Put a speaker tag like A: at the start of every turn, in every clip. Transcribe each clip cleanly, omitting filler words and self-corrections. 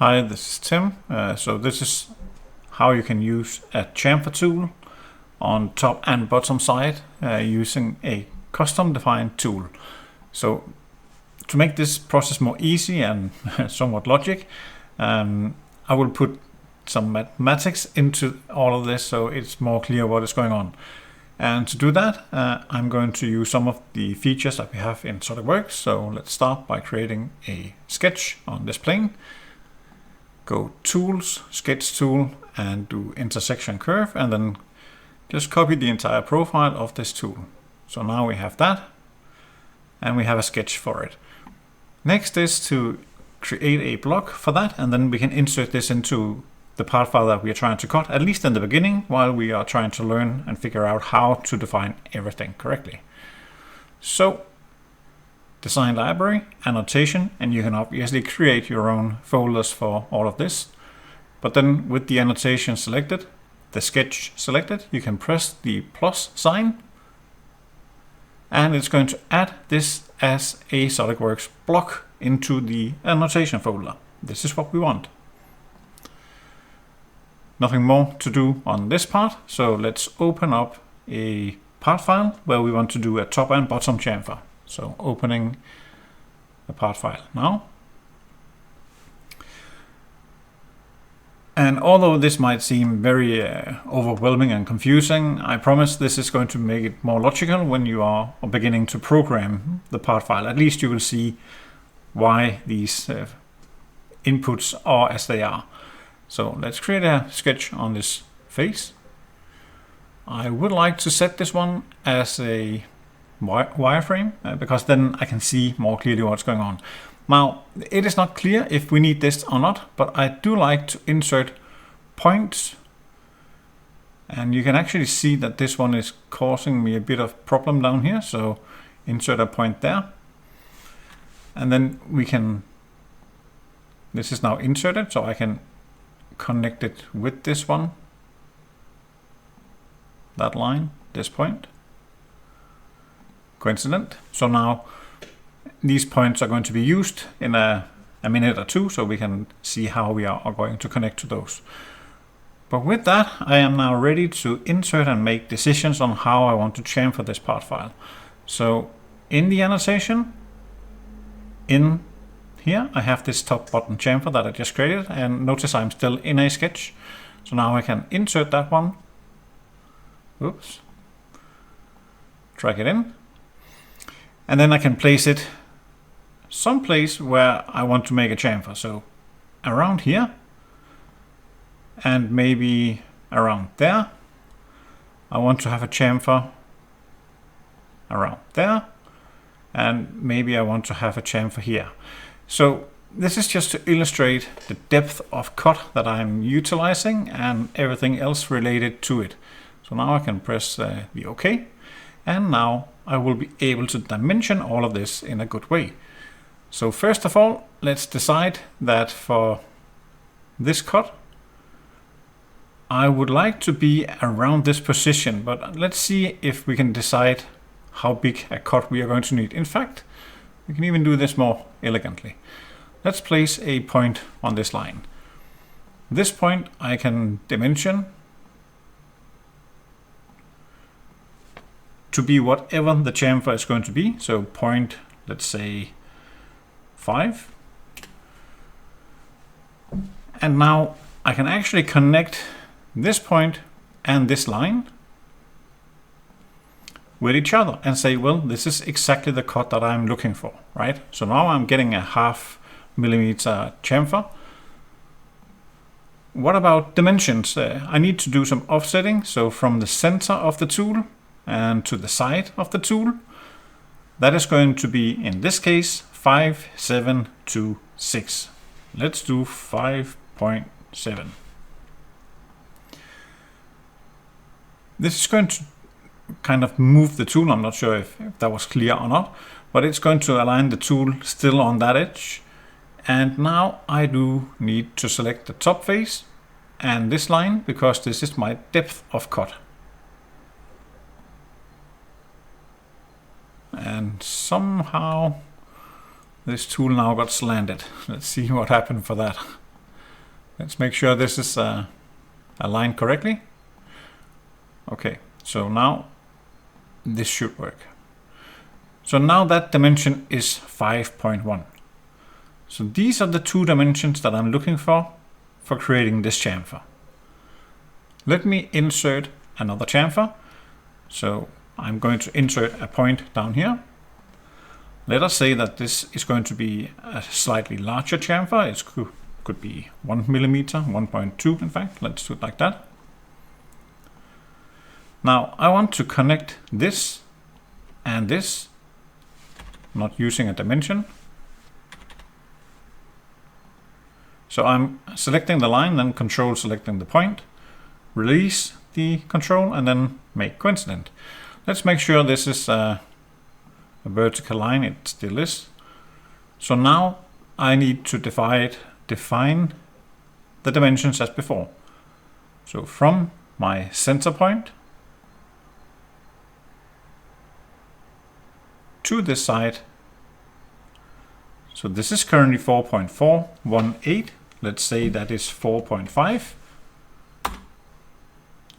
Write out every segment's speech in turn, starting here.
A: Hi, this is Tim. So this is how you can use a chamfer tool on top and bottom side using a custom defined tool. So to make this process more easy and somewhat logic, I will put some mathematics into all of this so it's more clear what is going on. And to do that, I'm going to use some of the features that we have in CADWorks. So let's start by creating a sketch on this plane. Go Tools, Sketch Tool, and do Intersection Curve, and then just copy the entire profile of this tool. So now we have that, and we have a sketch for it. Next is to create a block for that, and then we can insert this into the part file that we are trying to cut, at least in the beginning, while we are trying to learn and figure out how to define everything correctly. So design library, annotation, and you can obviously create your own folders for all of this. But then with the annotation selected, the sketch selected, you can press the plus sign, and it's going to add this as a CADWorks block into the annotation folder. This is what we want. Nothing more to do on this part, so let's open up a part file where we want to do a top and bottom chamfer. So opening the part file now. And although this might seem very overwhelming and confusing, I promise this is going to make it more logical when you are beginning to program the part file. At least you will see why these inputs are as they are. So let's create a sketch on this face. I would like to set this one as a wireframe because then I can see more clearly what's going on. Now, it is not clear if we need this or not, but I do like to insert points. And you can actually see that this one is causing me a bit of problem down here. So insert a point there. And then we can, this is now inserted, so I can connect it with this one. That line, this point. Coincident. So now these points are going to be used in a minute or two, so we can see how we are going to connect to those. But with that, I am now ready to insert and make decisions on how I want to chamfer this part file. So in the annotation, in here, I have this top bottom chamfer that I just created, and notice I'm still in a sketch. So now I can insert that one. Oops. Drag it in. And then I can place it someplace where I want to make a chamfer. So around here, and maybe around there. I want to have a chamfer around there, and maybe I want to have a chamfer here. So this is just to illustrate the depth of cut that I'm utilizing and everything else related to it. So now I can press the OK, and now I will be able to dimension all of this in a good way. So first of all, let's decide that for this cut, I would like to be around this position, but let's see if we can decide how big a cut we are going to need. In fact, we can even do this more elegantly. Let's place a point on this line. This point I can dimension to be whatever the chamfer is going to be. So point, let's say 5. And now I can actually connect this point and this line with each other and say, well, this is exactly the cut that I'm looking for, right? So now I'm getting a 0.5 millimeter chamfer. What about dimensions? I need to do some offsetting. So from the center of the tool and to the side of the tool, that is going to be, in this case, 5, 7, 2, 6. Let's do 5.7. This is going to kind of move the tool. I'm not sure if that was clear or not, but it's going to align the tool still on that edge. And now I do need to select the top face and this line because this is my depth of cut. And somehow this tool now got slanted. Let's see what happened for that. Let's make sure this is aligned correctly. Okay, so now this should work. So now that dimension is 5.1. So these are the two dimensions that I'm looking for creating this chamfer. Let me insert another chamfer. So I'm going to insert a point down here. Let us say that this is going to be a slightly larger chamfer. It could be 1 millimeter, 1.2 in fact. Let's do it like that. Now I want to connect this and this, not using a dimension. So I'm selecting the line, then control selecting the point, release the control, and then make coincident. Let's make sure this is a vertical line. It still is. So now I need to define the dimensions as before. So from my center point to this side. So this is currently 4.418. Let's say that is 4.5.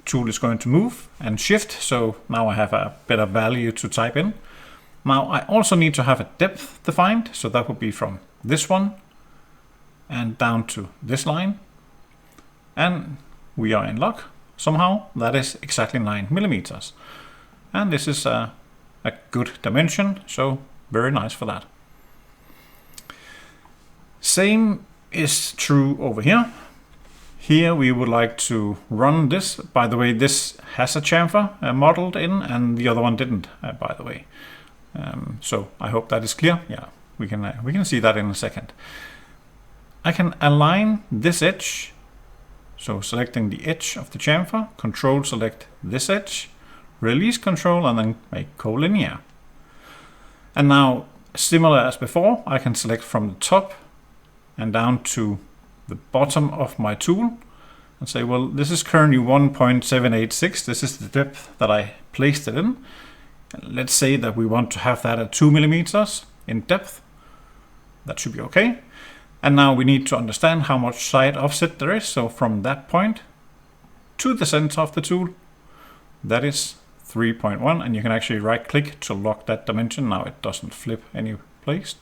A: Tool is going to move and shift, so now I have a better value to type in. Now I also need to have a depth defined, so that would be from this one and down to this line. And we are in luck. Somehow that is exactly 9 millimeters. And this is a good dimension, so very nice for that. Same is true over here. Here we would like to run this. By the way, this has a chamfer modeled in, and the other one didn't, by the way. So I hope that is clear. Yeah, we can see that in a second. I can align this edge. So selecting the edge of the chamfer, control select this edge, release control, and then make collinear. And now, similar as before, I can select from the top and down to the bottom of my tool and say, well, this is currently 1.786. This is the depth that I placed it in. Let's say that we want to have that at 2 millimeters in depth. That should be okay. And now we need to understand how much side offset there is. So from that point to the center of the tool, that is 3.1. And you can actually right click to lock that dimension. Now it doesn't flip any place.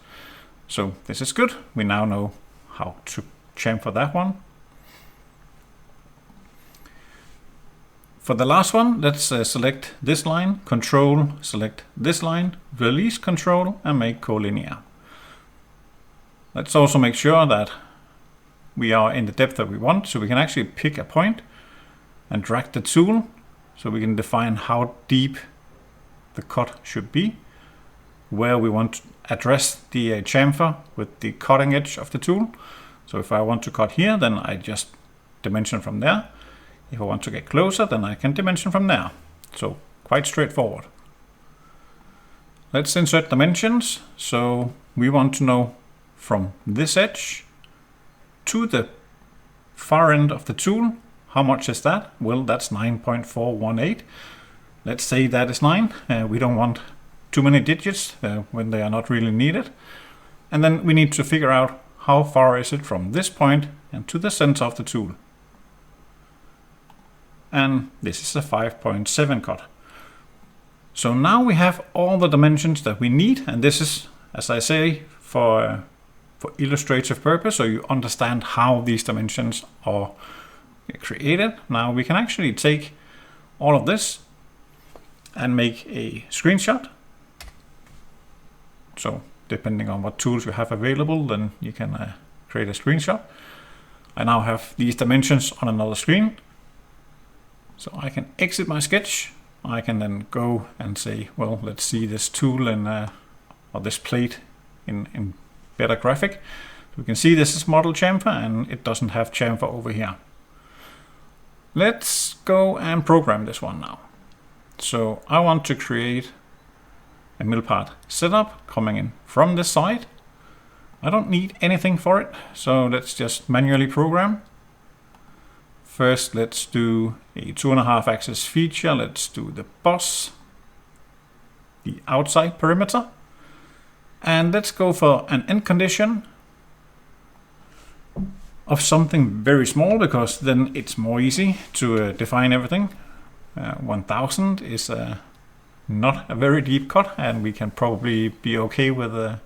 A: So this is good. We now know how to chamfer that one. For the last one, let's select this line, control, select this line, release control, and make collinear. Let's also make sure that we are in the depth that we want, so we can actually pick a point and drag the tool so we can define how deep the cut should be, where we want to address the chamfer with the cutting edge of the tool. So if I want to cut here, then I just dimension from there. If I want to get closer, then I can dimension from there. So quite straightforward. Let's insert dimensions. So we want to know from this edge to the far end of the tool, how much is that? Well, that's 9.418. Let's say that is 9. We don't want too many digits when they are not really needed. And then we need to figure out how far is it from this point and to the center of the tool. And this is a 5.7 cut. So now we have all the dimensions that we need, and this is, as I say, for illustrative purpose, so you understand how these dimensions are created. Now we can actually take all of this and make a screenshot. So depending on what tools you have available, then you can create a screenshot. I now have these dimensions on another screen. So I can exit my sketch. I can then go and say, well, let's see this tool or this plate in better graphic. We can see this is model chamfer and it doesn't have chamfer over here. Let's go and program this one now. So I want to create a mill part setup coming in from this side. I don't need anything for it, so let's just manually program. First, let's do a 2.5 axis feature. Let's do the boss, the outside perimeter, and let's go for an end condition of something very small, because then it's more easy to define everything. 1000 is not a very deep cut, and we can probably be okay with a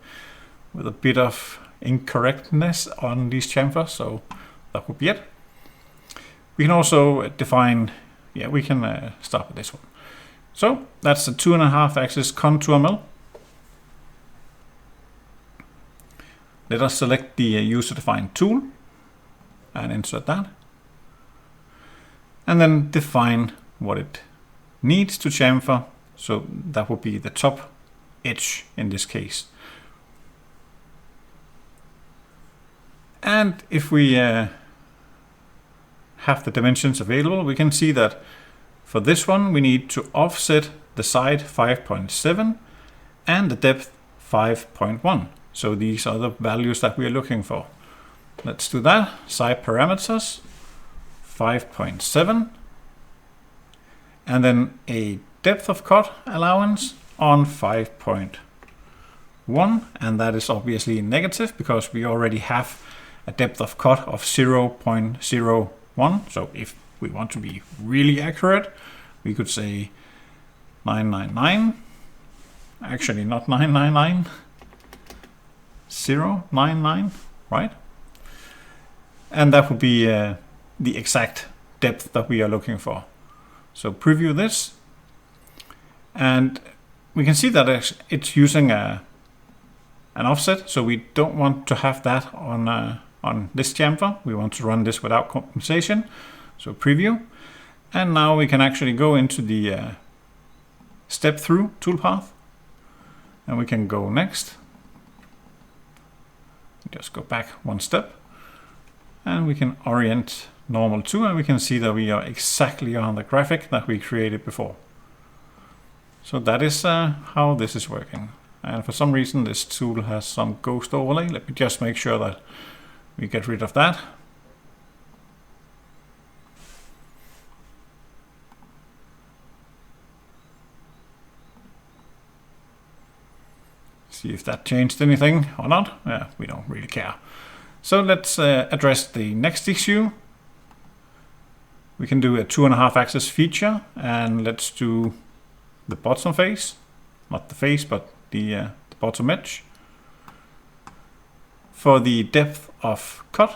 A: bit of incorrectness on these chamfers, so that would be it. We can also define, we can start with this one. So that's the 2.5 axis contour mill. Let us select the user defined tool and insert that. And then define what it needs to chamfer. So that would be the top edge in this case. And if we have the dimensions available, we can see that for this one we need to offset the side 5.7 and the depth 5.1. So these are the values that we are looking for. Let's do that. Side parameters 5.7 and then a depth of cut allowance on 5.1, and that is obviously negative because we already have a depth of cut of 0.01. So if we want to be really accurate, we could say 999. Actually, not 999. 099, right? And that would be the exact depth that we are looking for. So preview this, and we can see that it's using an offset. So we don't want to have that on this chamfer. We want to run this without compensation. So preview, and now we can actually go into the step through toolpath, and we can go next. Just go back one step, and we can orient normal to, and we can see that we are exactly on the graphic that we created before. So that is how this is working. And for some reason this tool has some ghost overlay. Let me just make sure that we get rid of that. See if that changed anything or not. We don't really care. So let's address the next issue. We can do a 2.5 axis feature, and let's do the bottom face, not the face, but the bottom edge. For the depth of cut,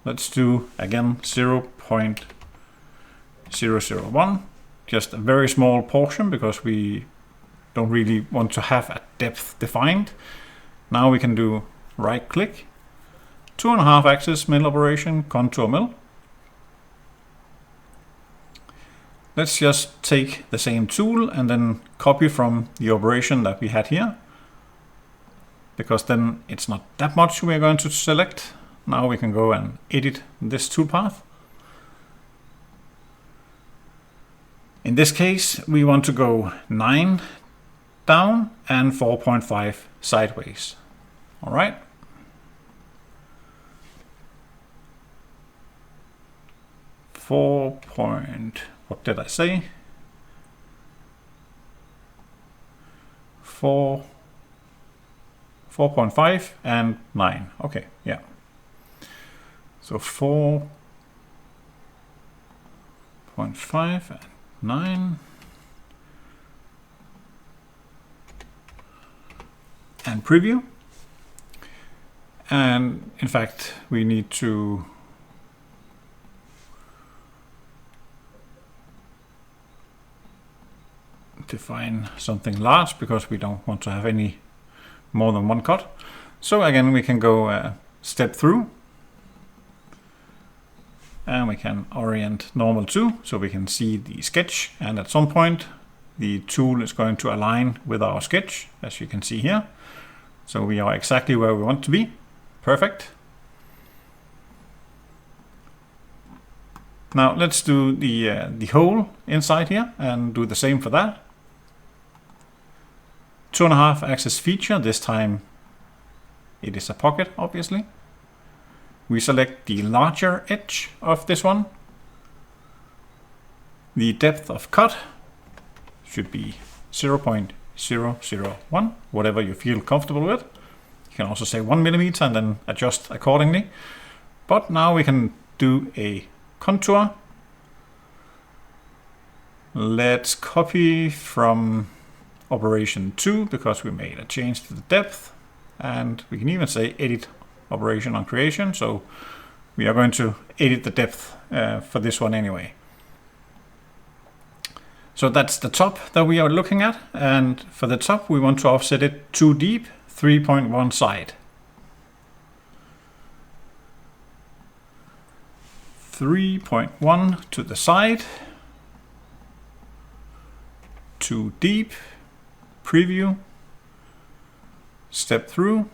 A: let's do again 0.001, just a very small portion because we don't really want to have a depth defined. Now we can do right click, 2.5 axis mill operation, contour mill. Let's just take the same tool and then copy from the operation that we had here, because then it's not that much we're going to select. Now we can go and edit this toolpath. In this case, we want to go 9 down and 4.5 sideways. All right. What did I say? 4.5 and 9. Okay, yeah. So 4.5 and 9. And preview. And in fact, we need to define something large because we don't want to have any more than one cut. So again, we can go step through, and we can orient normal to, so we can see the sketch, and at some point the tool is going to align with our sketch, as you can see here. So we are exactly where we want to be. Perfect. Now let's do the hole inside here and do the same for that. 2.5 axis feature, this time it is a pocket, obviously. We select the larger edge of this one. The depth of cut should be 0.001, whatever you feel comfortable with. You can also say 1 millimeter and then adjust accordingly. But now we can do a contour. Let's copy from operation 2 because we made a change to the depth, and we can even say edit operation on creation. So we are going to edit the depth for this one anyway. So that's the top that we are looking at, and for the top we want to offset it 2 deep, 3.1 side. 3.1 to the side, 2 deep, preview, step through,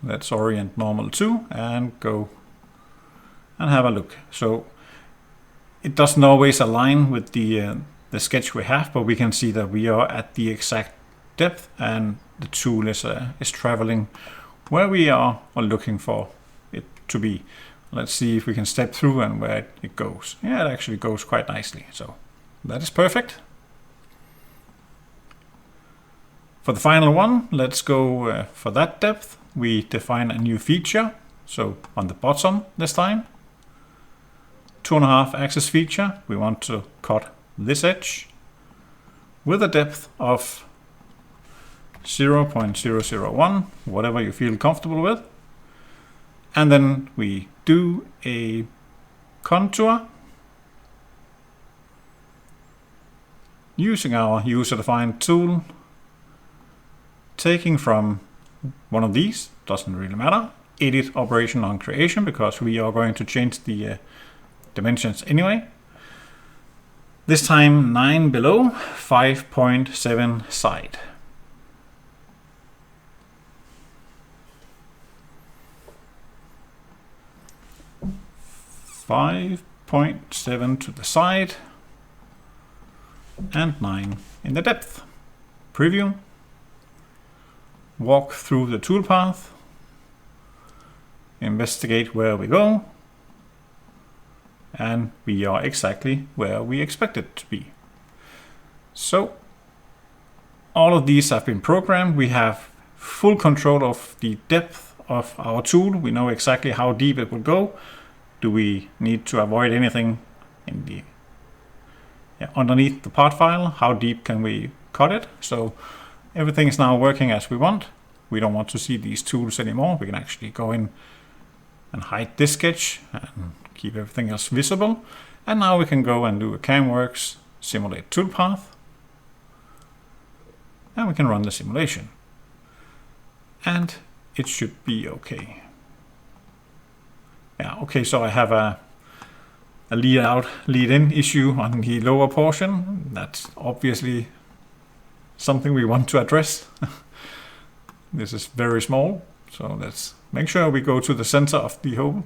A: let's orient normal 2 and go and have a look. So it doesn't always align with the sketch we have, but we can see that we are at the exact depth and the tool is traveling where we are looking for it to be. Let's see if we can step through and where it goes. Yeah, it actually goes quite nicely. So that is perfect. For the final one, let's go for that depth. We define a new feature. So on the bottom this time, 2.5 axis feature. We want to cut this edge with a depth of 0.001, whatever you feel comfortable with. And then we do a contour using our user-defined tool, taking from one of these, doesn't really matter, edit operation on creation, because we are going to change the dimensions anyway. This time 9 below, 5.7 side. 5.7 to the side and 9 in the depth. Preview. Walk through the toolpath. Investigate where we go. And we are exactly where we expect it to be. So all of these have been programmed. We have full control of the depth of our tool. We know exactly how deep it will go. Do we need to avoid anything in the underneath the part file? How deep can we cut it? So everything is now working as we want. We don't want to see these tools anymore. We can actually go in and hide this sketch and keep everything else visible. And now we can go and do a CAMWorks simulate toolpath. And we can run the simulation. And it should be okay. Yeah, okay, so I have a lead out, lead in issue on the lower portion. That's obviously something we want to address. This is very small, so let's make sure we go to the center of the hole.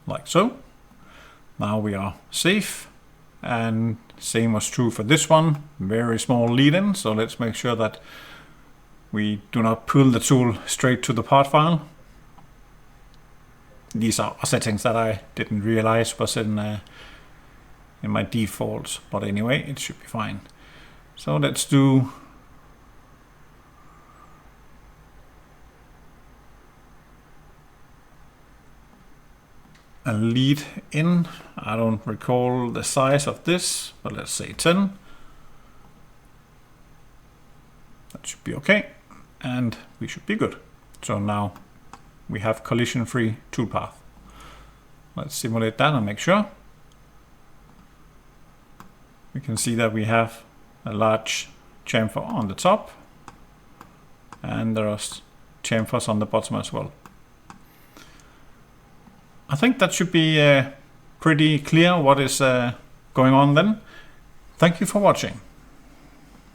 A: Like so. Now we are safe, and same was true for this one. Very small lead in, so let's make sure that we do not pull the tool straight to the part file. These are settings that I didn't realize was in my defaults, but anyway, it should be fine. So let's do a lead in. I don't recall the size of this, but let's say 10. That should be okay, and we should be good. So now we have collision-free toolpath. Let's simulate that and make sure. We can see that we have a large chamfer on the top, and there are chamfers on the bottom as well. I think that should be pretty clear what is going on then. Thank you for watching.